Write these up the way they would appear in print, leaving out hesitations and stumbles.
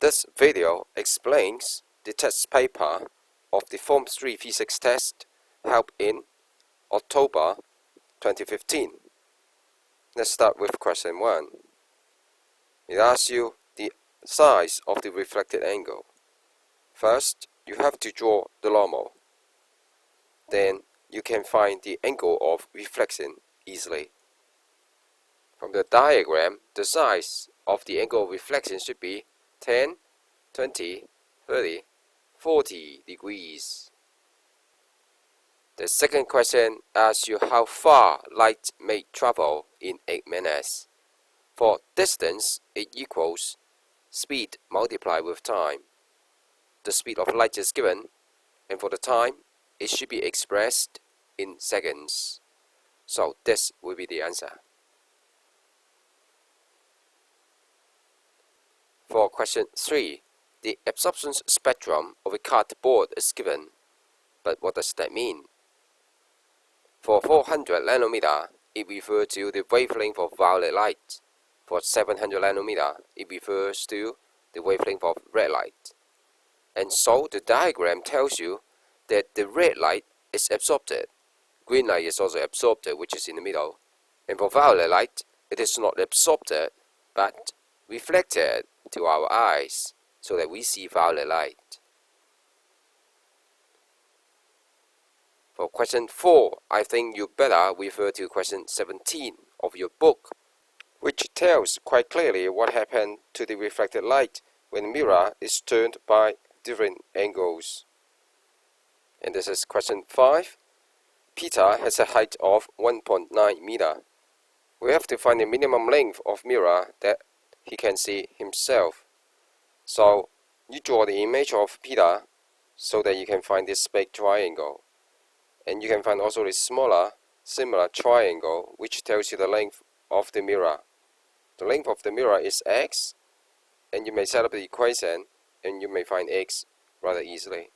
This video explains the test paper of the Form 3 Physics test held in October 2015. Let's start with question 1. It asks you the size of the reflected angle. First, you have to draw the normal. Then you can find the angle of reflection easily. From the diagram, the size of the angle of reflection should be 10, 20, 30, 40 degrees. The second question asks you how far light may travel in 8 minutes. For distance, it equals speed multiplied with time. The speed of light is given, and for the time, it should be expressed in seconds. So this will be the answer. For question 3, the absorption spectrum of a cardboard is given, but what does that mean? For 400 nanometer, it refers to the wavelength of violet light. For 700 nanometer, it refers to the wavelength of red light. And so the diagram tells you that the red light is absorbed. Green light is also absorbed, which is in the middle. And for violet light, it is not absorbed, but reflected to our eyes, so that we see violet light. For question 4, I think you better refer to question 17 of your book, which tells quite clearly what happened to the reflected light when the mirror is turned by different angles. And this is question 5. Peter has a height of 1.9 meter. We have to find the minimum length of mirror that he can see himself. So you draw the image of Peter so that you can find this big triangle. And you can find also the similar triangle which tells you the length of the mirror. The length of the mirror is x, and you may set up the equation and you may find x rather easily.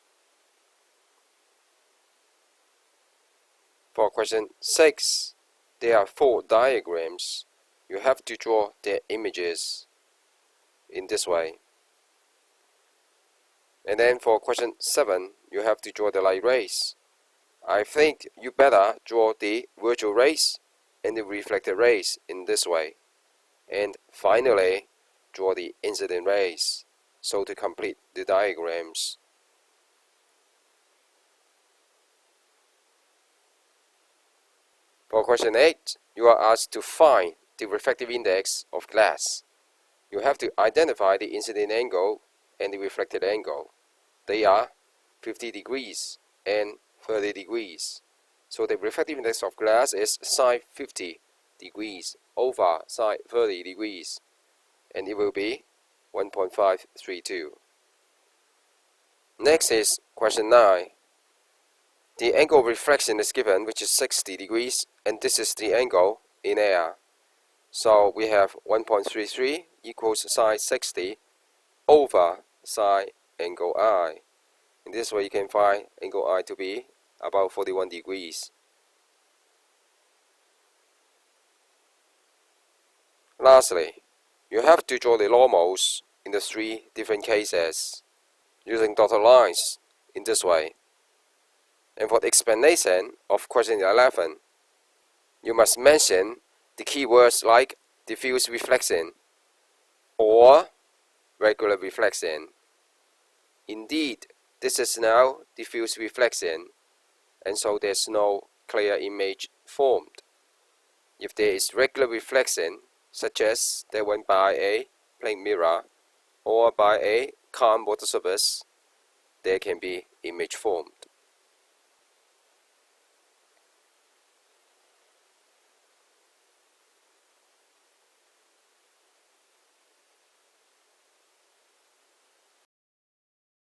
For question 6, there are 4 diagrams. You have to draw their images in this way. And then for question 7, you have to draw the light rays. I think you better draw the virtual rays and the reflected rays in this way. And finally, draw the incident rays, so to complete the diagrams. For question 8, you are asked to find the refractive index of glass. You have to identify the incident angle and the reflected angle. They are 50 degrees and 30 degrees. So the refractive index of glass is sine 50 degrees over sine 30 degrees, and it will be 1.532. Next is question 9. The angle of reflection is given, which is 60 degrees, and this is the angle in air. So we have 1.33 equals sine 60 over sine angle I. In this way you can find angle I to be about 41 degrees. Lastly, you have to draw the normals in the 3 different cases using dotted lines in this way. And for the explanation of question 11, you must mention the keywords like diffuse reflection or regular reflection. Indeed, this is now diffuse reflection, and so there's no clear image formed. If there is regular reflection, such as that went by a plane mirror or by a calm water surface, there can be image formed.